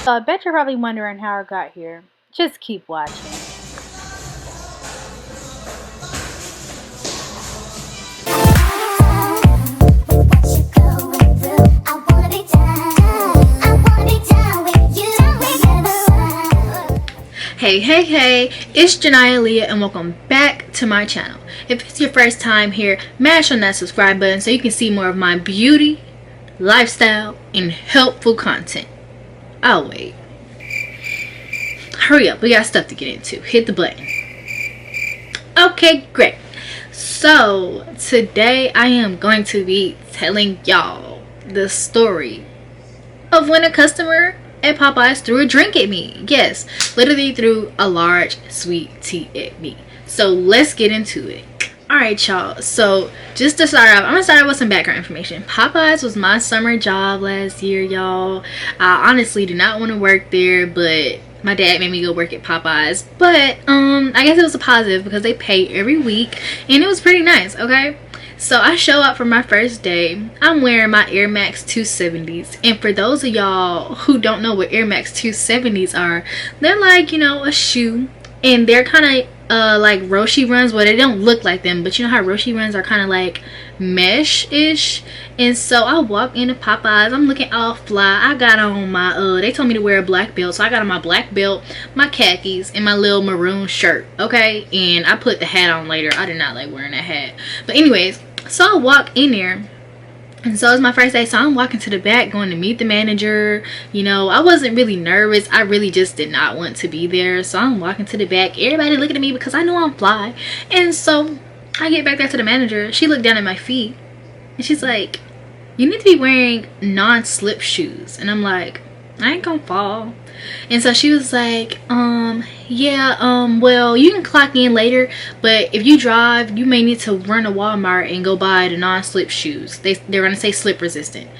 So I bet you're probably wondering how I got here. Just keep watching. Hey, it's Janiyah Leah and welcome back to my channel. If it's your first time here, mash on that subscribe button so you can see more of my beauty, lifestyle, and helpful content. I'll wait. Hurry up, we got stuff to get into. Hit the button. Okay, great. So today I am going to be telling y'all the story of when a customer at Popeyes threw a drink at me. Yes, literally threw a large sweet tea at me. So let's get into it. Alright y'all, so just to start off, I'm gonna start off with some background information. Popeyes was my summer job last year, y'all. I honestly did not want to work there, but my dad made me go work at Popeyes. But I guess it was a positive because they pay every week and it was pretty nice. Okay, so I show up for my first day. I'm wearing my Air Max 270s, and for those of y'all who don't know what Air Max 270s are, they're like, you know, a shoe, and they're kind of like Roshi runs. Well, they don't look like them, but you know how Roshi runs are kind of like mesh-ish. And so I walk into Popeyes, I'm looking all fly. I got on my they told me to wear a black belt, so I got on my black belt, my khakis, and my little maroon shirt. Okay, and I put the hat on later. I did not like wearing that hat, but anyways, so I walk in there. And so it's my first day, so I'm walking to the back going to meet the manager. You know, I wasn't really nervous. I really just did not want to be there. So I'm walking to the back. Everybody looking at me because I know I'm fly. And so I get back there to the manager. She looked down at my feet and she's like, you need to be wearing non-slip shoes. And I'm like, I ain't gonna fall. And so she was like, well, you can clock in later, but if you drive, you may need to run to Walmart and go buy the non-slip shoes. They're gonna say slip resistant.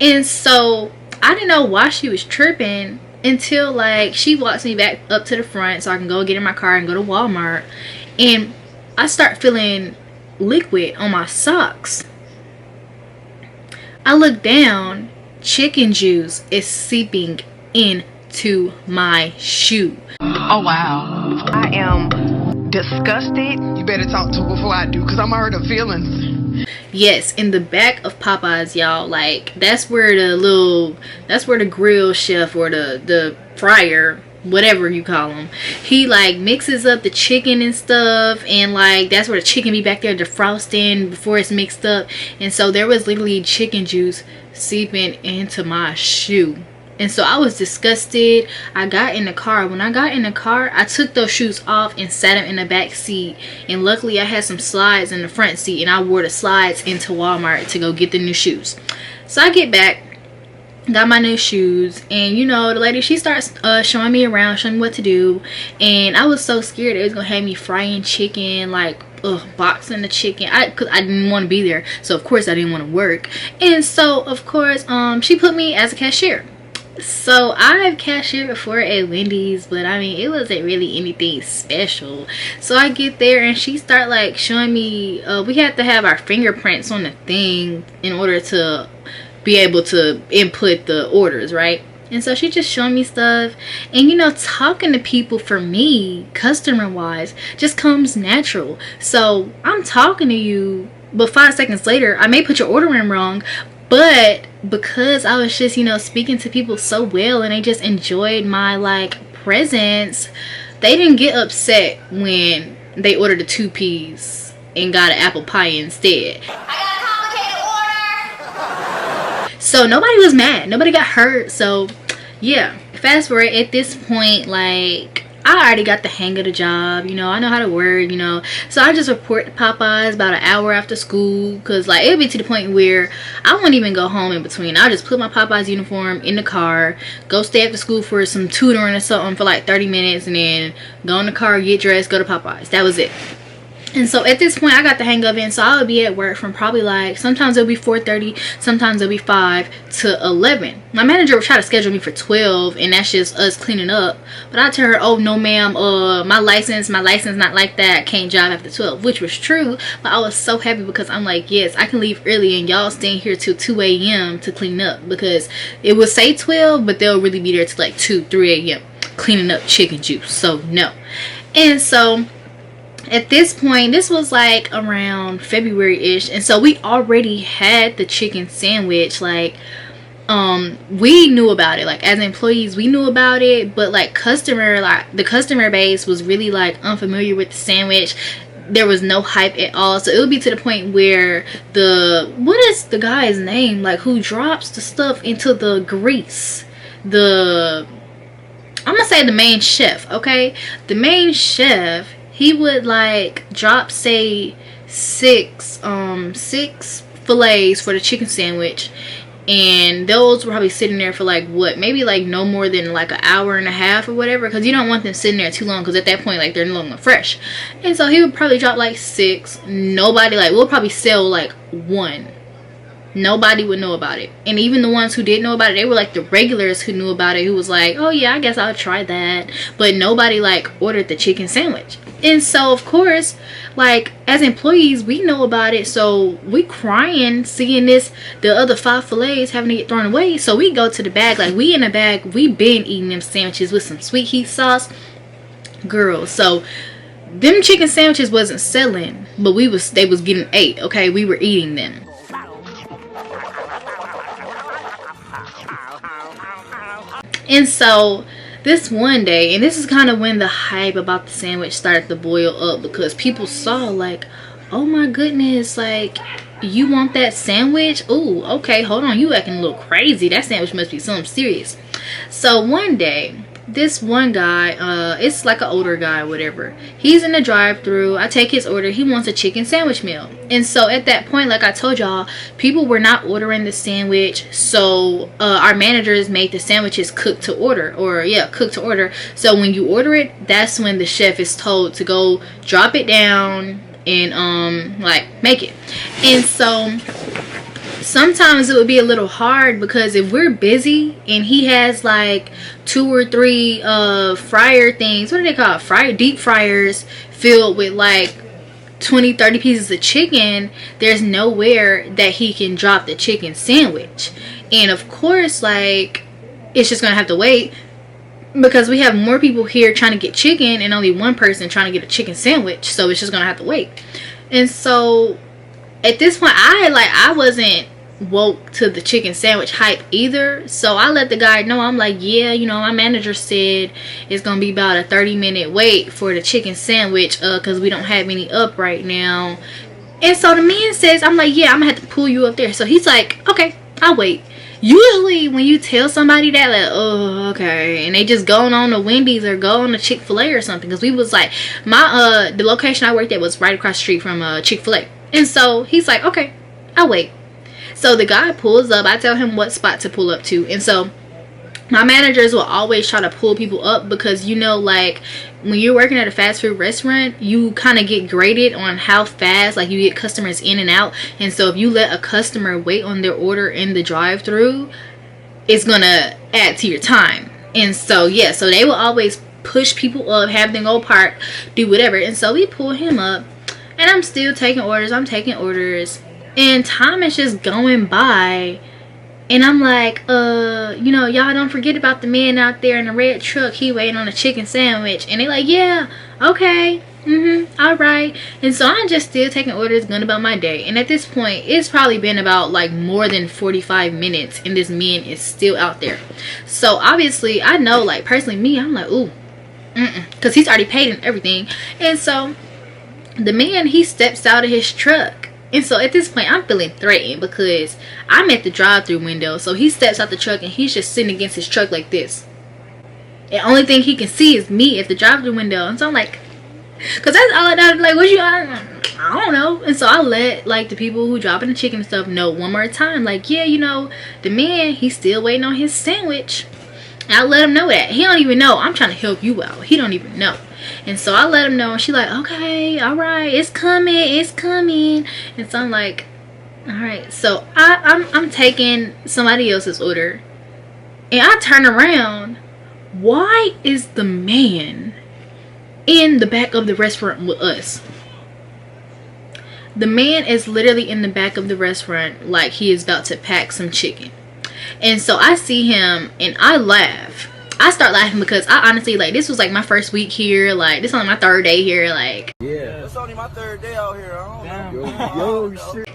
And so I didn't know why she was tripping until like she walks me back up to the front so I can go get in my car and go to Walmart, and I start feeling liquid on my socks. I look down, chicken juice is seeping into my shoe. Oh wow, I am disgusted. You better talk to her before I do, because I'm hurt her feelings. Yes, in the back of Popeyes, y'all, like that's where the grill chef or the fryer, whatever you call him, he like mixes up the chicken and stuff, and like that's where the chicken be back there defrosting before it's mixed up. And so there was literally chicken juice seeping into my shoe. And so I was disgusted. I got in the car. When I got in the car, I took those shoes off and sat them in the back seat. And luckily I had some slides in the front seat, and I wore the slides into Walmart to go get the new shoes. So I get back, got my new shoes, and you know, the lady, she starts showing me around, showing me what to do. And I was so scared it was gonna have me frying chicken, like boxing the chicken. Cause I didn't want to be there, so of course I didn't want to work. And so of course she put me as a cashier. So I've cashiered before at Wendy's, but I mean it wasn't really anything special. So I get there and she start like showing me we have to have our fingerprints on the thing in order to be able to input the orders, right? And so she just showing me stuff, and you know, talking to people for me customer wise just comes natural. So I'm talking to you, but 5 seconds later I may put your order in wrong, but because I was just, you know, speaking to people so well and they just enjoyed my like presence, they didn't get upset when they ordered a 2-piece and got an apple pie instead. I got a complicated order. So nobody was mad, nobody got hurt. So yeah, fast forward, at this point, like I already got the hang of the job, you know, I know how to work, you know. So I just report to Popeyes about an hour after school, because like it'll be to the point where I won't even go home in between. I'll just put my Popeyes uniform in the car, go stay after school for some tutoring or something for like 30 minutes, and then go in the car, get dressed, go to Popeyes. That was it. And so at this point I got the hang of it, and so I would be at work from probably like, sometimes it'll be 4:30, sometimes it'll be 5 to 11. My manager would try to schedule me for 12, and that's just us cleaning up. But I tell her, oh no ma'am, my license not like that, can't drive after 12, which was true. But I was so happy because I'm like, yes, I can leave early and y'all staying here till 2 a.m. to clean up, because it would say 12 but they'll really be there till like 2-3 a.m. cleaning up chicken juice. So no. And so at this point, this was like around February-ish, and so we already had the chicken sandwich. Like we knew about it, like as employees we knew about it, but like the customer base was really like unfamiliar with the sandwich. There was no hype at all. So it would be to the point where what is the guy's name, like who drops the stuff into the grease, I'm gonna say the main chef, okay? The main chef, he would like drop, say, six fillets for the chicken sandwich, and those were probably sitting there for like what, maybe like no more than like an hour and a half or whatever, because you don't want them sitting there too long, because at that point like they're no longer fresh. And so he would probably drop like 6. Nobody, like, we'll probably sell like 1. Nobody would know about it. And even the ones who did know about it, they were like the regulars who knew about it, who was like, oh yeah, I guess I'll try that. But nobody like ordered the chicken sandwich. And so of course, like as employees we know about it, so we crying seeing the other 5 fillets having to get thrown away. So we go to the bag, like we in the bag, we been eating them sandwiches with some sweet heat sauce, girl. So them chicken sandwiches wasn't selling, but they was getting ate, okay? We were eating them. And so this one day, and this is kind of when the hype about the sandwich started to boil up, because people saw like, oh my goodness, like, you want that sandwich? Ooh, okay, hold on, you acting a little crazy. That sandwich must be something serious. So one day, this one guy, it's like an older guy, whatever, he's in the drive-thru. I take his order. He wants a chicken sandwich meal. And so at that point, like I told y'all, people were not ordering the sandwich, so our managers made the sandwiches cooked to order, cooked to order. So when you order it, that's when the chef is told to go drop it down and like make it. And so sometimes it would be a little hard, because if we're busy and he has like 2 or 3 fryer things, what do they call it, deep fryers filled with like 20-30 pieces of chicken, there's nowhere that he can drop the chicken sandwich. And of course, like, it's just gonna have to wait, because we have more people here trying to get chicken and only one person trying to get a chicken sandwich, so it's just gonna have to wait. And so at this point, I wasn't woke to the chicken sandwich hype either, so I let the guy know. I'm like, yeah, you know, my manager said it's gonna be about a 30-minute wait for the chicken sandwich, because we don't have any up right now. And so the man says, I'm like, yeah, I'm gonna have to pull you up there. So he's like, okay, I'll wait. Usually when you tell somebody that, like, oh, okay, and they just going on to Wendy's or go on to Chick-fil-A or something, because we was like, the location I worked at was right across the street from Chick-fil-A. And so he's like, okay, I'll wait. So the guy pulls up. I tell him what spot to pull up to. And so my managers will always try to pull people up, because, you know, like when you're working at a fast food restaurant, you kind of get graded on how fast, like, you get customers in and out. And so if you let a customer wait on their order in the drive-thru, it's gonna add to your time. And so yeah, so they will always push people up, have them go park, do whatever. And so we pull him up, and I'm still taking orders. I'm taking orders, and time is just going by. And I'm like, you know, y'all don't forget about the man out there in the red truck. He waiting on a chicken sandwich. And they like, yeah, okay, all right. And so I'm just still taking orders, going about my day. And at this point, it's probably been about like more than 45 minutes, and this man is still out there. So obviously, I know, like, personally, me, I'm like, ooh, because he's already paid and everything. And so the man, he steps out of his truck. And so at this point, I'm feeling threatened, because I'm at the drive-thru window. So he steps out the truck, and he's just sitting against his truck like this. The only thing he can see is me at the drive-thru window. And so I'm like, because that's all I like, what you, I don't know. And so I let, like, the people who dropping the chicken and stuff know one more time, like, yeah, you know, the man, he's still waiting on his sandwich. And I let him know that. He don't even know I'm trying to help you out. He don't even know. And so I let him know, and she like, okay, all right, it's coming, it's coming. And so I'm like, all right. So I'm taking somebody else's order, and I turn around. Why is the man in the back of the restaurant with us? The man is literally in the back of the restaurant like he is about to pack some chicken. And so I see him and I laugh. I start laughing because I honestly, like, this was like my first week here. Like, this is only my 3rd day here. Like, yeah, it's only my 3rd day out here. I don't know. Yo, shit.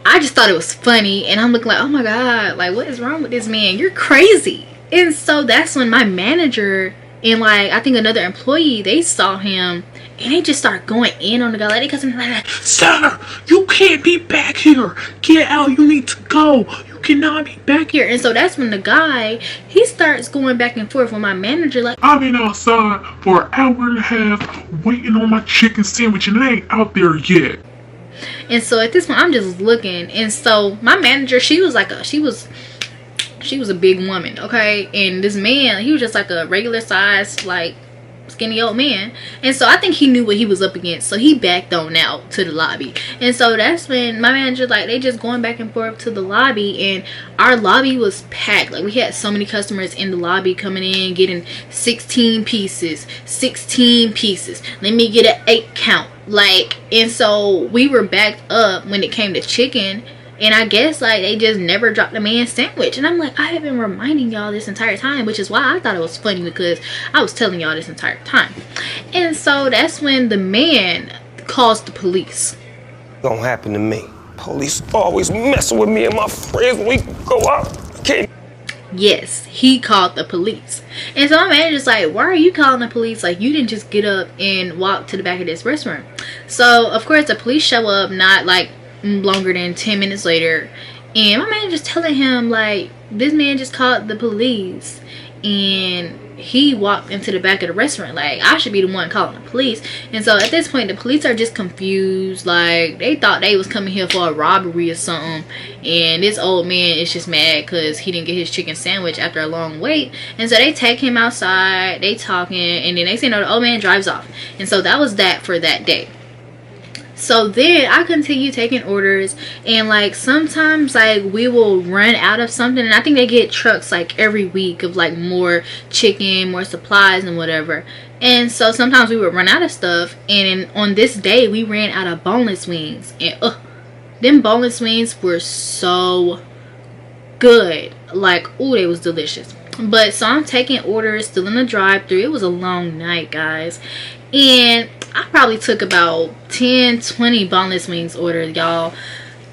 I just thought it was funny. And I'm looking like, oh my God, like, what is wrong with this man? You're crazy. And so that's when my manager and, like, I think another employee, they saw him and they just start going in on the guy. Like, because I'm like, sir, you can't be back here. Get out. You need to go. You cannot be back here. And so that's when the guy, he starts going back and forth with my manager. Like, I've been outside for an hour and a half waiting on my chicken sandwich and it ain't out there yet. And so at this point, I'm just looking. And so my manager, she was a big woman, okay? And this man, he was just like a regular size, like, skinny old man. And so I think he knew what he was up against, so he backed on out to the lobby. And so that's when my manager, like, they just going back and forth to the lobby, and our lobby was packed. Like, we had so many customers in the lobby coming in, getting 16 pieces. Let me get an 8 count. Like, and so we were backed up when it came to chicken. And I guess, like, they just never dropped the man's sandwich. And I'm like, I have been reminding y'all this entire time, which is why I thought it was funny, because I was telling y'all this entire time. And so that's when the man calls the police. Gonna happen to me. Police always messing with me and my friends when we go out. Okay. Yes, he called the police. And so my manager's like, why are you calling the police? Like, you didn't just get up and walk to the back of this restaurant. So, of course, the police show up not, like, longer than 10 minutes later, and my manager's telling him, like, this man just called the police and he walked into the back of the restaurant. Like, I should be the one calling the police. And so at this point, the police are just confused. Like, they thought they was coming here for a robbery or something, and this old man is just mad because he didn't get his chicken sandwich after a long wait. And so they take him outside, they talking, and then they say no, the old man drives off. And so that was that for that day. So then I continue taking orders, and, like, sometimes, like, we will run out of something, and I think they get trucks, like, every week of, like, more chicken, more supplies and whatever. And so sometimes we would run out of stuff, and on this day we ran out of boneless wings, and them boneless wings were so good. Like, ooh, they was delicious. But so I'm taking orders, still in the drive-thru. It was a long night, guys, and I probably took about 10-20 boneless wings ordered, y'all.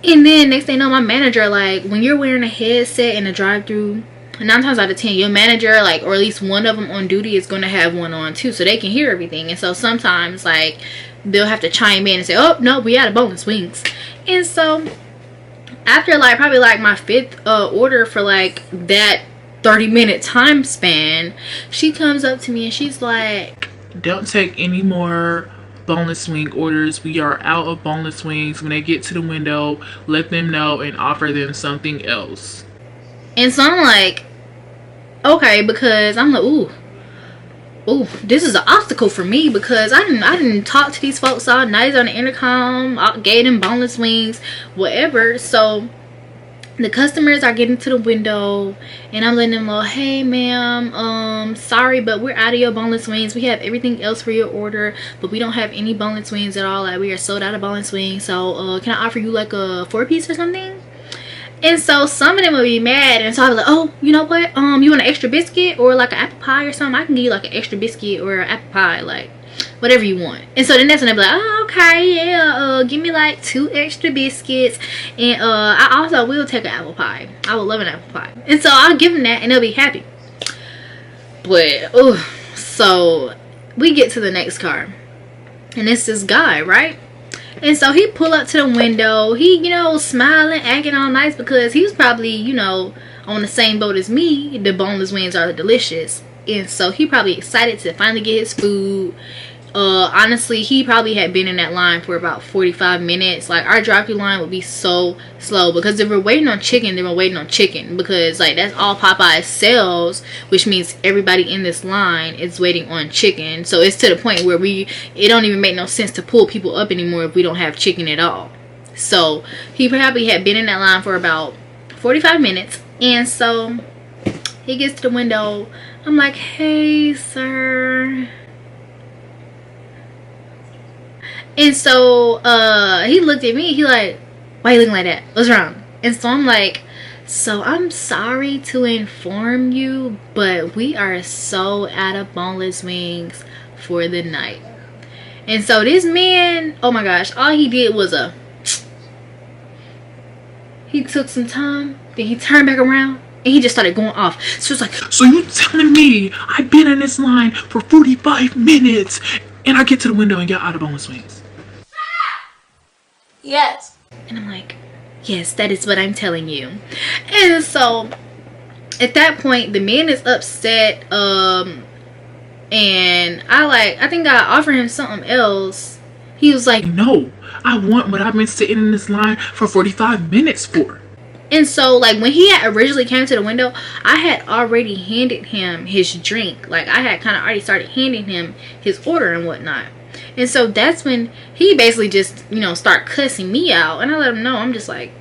And then next thing you know, my manager, like, when you're wearing a headset in a drive-thru, 9 times out of 10 your manager, like, or at least one of them on duty is going to have one on too, so they can hear everything. And so sometimes, like, they'll have to chime in and say, oh no, we out of boneless wings. And so after, like, probably like my 5th order for, like, that 30-minute time span, she comes up to me and she's like, don't take any more boneless wing orders. We are out of boneless wings. When they get to the window, let them know and offer them something else. And so I'm like, okay, because I'm like, ooh, this is an obstacle for me, because I didn't talk to these folks all night on the intercom. I gave them boneless wings, whatever. So the customers are getting to the window, and I'm letting them know, hey ma'am, sorry, but we're out of your boneless wings. We have everything else for your order, but we don't have any boneless wings at all. Like, we are sold out of boneless wings. So can I offer you like a 4-piece or something? And so some of them will be mad, and so I was like, oh, you know what, you want an extra biscuit or like an apple pie or something? I can give you like an extra biscuit or an apple pie, like whatever you want. And so then that's when they'll be like, oh, okay, yeah, give me like 2 extra biscuits, and I also will take an apple pie. I would love an apple pie. And so I'll give them that and they'll be happy. But so we get to the next car, and it's this guy, right? And so he pull up to the window. He, you know, smiling, acting all nice, because he was probably, you know, on the same boat as me. The boneless wings are delicious. And so he probably excited to finally get his food. honestly, he probably had been in that line for about 45 minutes. Like, our drive-thru line would be so slow because they were waiting on chicken. They were waiting on chicken because, like, that's all Popeyes sells, which means everybody in this line is waiting on chicken. So it's to the point where it don't even make no sense to pull people up anymore if we don't have chicken at all. So he probably had been in that line for about 45 minutes. And so he gets to the window. I'm like, hey, sir. And so he looked at me. He like, why are you looking like that? What's wrong? And so I'm like, so I'm sorry to inform you, but we are so out of boneless wings for the night. And so this man, oh my gosh, all he did was he took some time, then he turned back around and he just started going off. So it's like, So you telling me I've been in this line for 45 minutes and I get to the window and get out of boneless wings? Yes. and I'm like, yes, that is what I'm telling you. And so at that point the man is upset, and I think I offered him something else. He was like, No, I want what I've been sitting in this line for 45 minutes for. and so like when he had originally came to the window, I had already handed him his drink. Like I had kind of already started handing him his order and whatnot. And so that's when he basically just, you know, start cussing me out. And I let him know, I'm just like,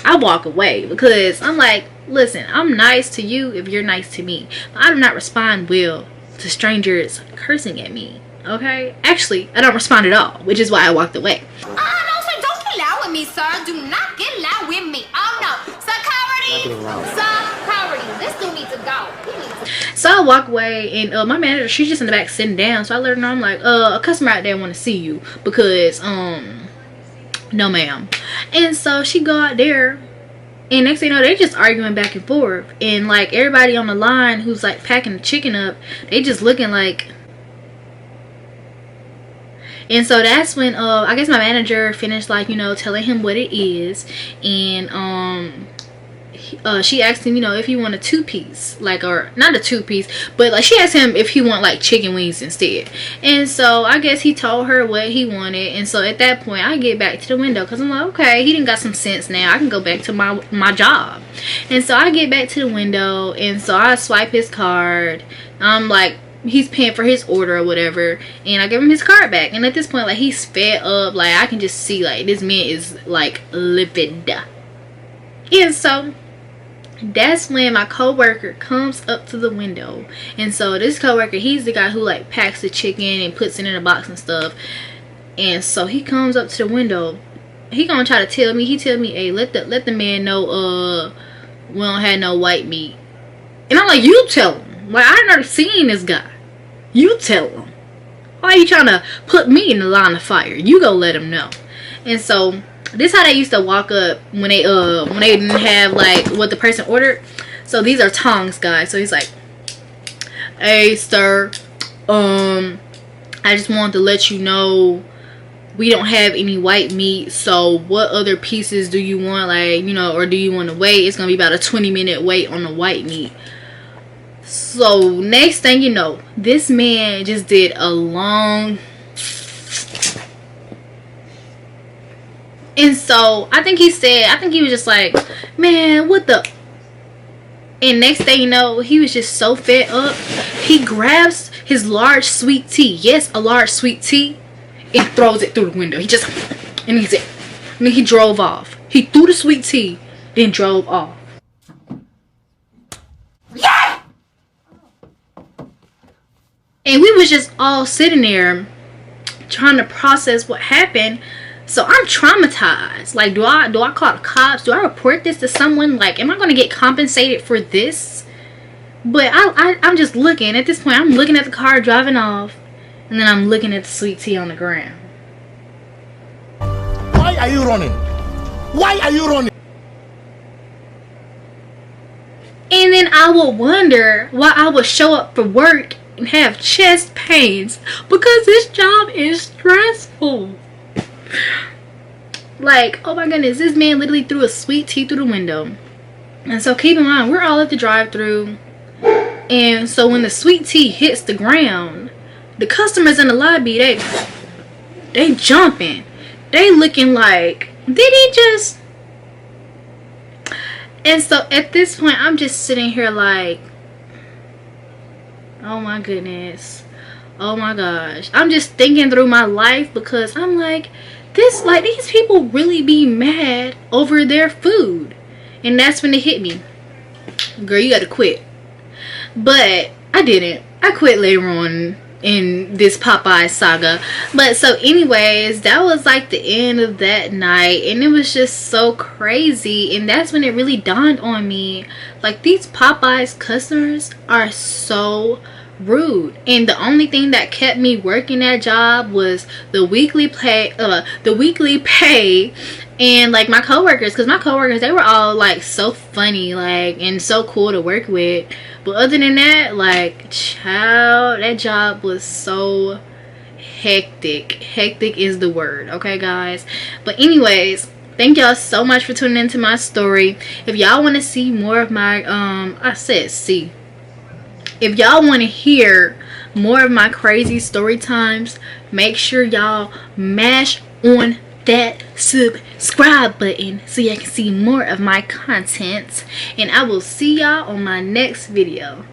I walk away because I'm like, listen, I'm nice to you if you're nice to me. But I do not respond well to strangers cursing at me. Okay? Actually, I don't respond at all, which is why I walked away. No, sir, don't get loud with me, sir. Do not get loud with me. Oh, no. Security. Security. This dude needs to go. So I walk away, and my manager, she's just in the back sitting down. So I let her know, I'm like, a customer out there want to see you because, no ma'am. And so she go out there, and next thing you know, they just arguing back and forth. And like everybody on the line who's like packing the chicken up, they just looking like. And so that's when I guess my manager finished, like, you know, telling him what it is. And she asked him, you know, if he want a 2-piece, like, or not a 2-piece, but like she asked him if he want like chicken wings instead. And so I guess he told her what he wanted. And so at that point I get back to the window because I'm like, okay, he done got some sense now. I can go back to my job. And so I get back to the window, and so I swipe his card. I'm like, he's paying for his order or whatever, and I give him his card back. And at this point, like, he's fed up. Like, I can just see, like, this man is like livid. And so that's when my coworker comes up to the window. And so this coworker, he's the guy who like packs the chicken and puts it in a box and stuff. And so he comes up to the window. He gonna try to tell me, hey, let the man know we don't have no white meat. And I'm like, you tell him. Like, I never seen this guy. You tell him. Why are you trying to put me in the line of fire? You go let him know. And so this how they used to walk up when they didn't have like what the person ordered. So these are tongs, guys. So he's like, hey sir, I just wanted to let you know we don't have any white meat. So what other pieces do you want? Like, you know, or do you want to wait? It's gonna be about a 20-minute wait on the white meat. So next thing you know, this man just did a long. And so I think he was just like, man, what the. And next thing you know, he was just so fed up, he grabs his large sweet tea, yes, a large sweet tea, and throws it through the window. He just, and he said, and then he drove off. He threw the sweet tea, then drove off. Yeah! And we was just all sitting there trying to process what happened. So I'm traumatized. Like, do I call the cops? Do I report this to someone? Like, am I going to get compensated for this? But I'm just looking. At this point, I'm looking at the car driving off. And then I'm looking at the sweet tea on the ground. Why are you running? Why are you running? And then I will wonder why I would show up for work and have chest pains, because this job is stressful. Like, oh my goodness, this man literally threw a sweet tea through the window. And so keep in mind, we're all at the drive-thru, and so when the sweet tea hits the ground, The customers in the lobby, they jumping. They looking like, did he just... And so at this point, I'm just sitting here like, oh my goodness. Oh my gosh. I'm just thinking through my life, because I'm like, these people really be mad over their food. And that's when it hit me. Girl, you gotta quit. But I didn't. I quit later on in this Popeyes saga. But so anyways, that was like the end of that night, and it was just so crazy. And that's when it really dawned on me, like, these Popeyes customers are so rude. And the only thing that kept me working that job was the weekly pay, and like my coworkers, because my coworkers, they were all like so funny, like, and so cool to work with. But other than that, like, child, that job was so hectic. Hectic is the word, okay guys? But anyways, thank y'all so much for tuning into my story. If y'all want to see more of my if y'all want to hear more of my crazy story times, make sure y'all mash on that subscribe button so y'all can see more of my content. And I will see y'all on my next video.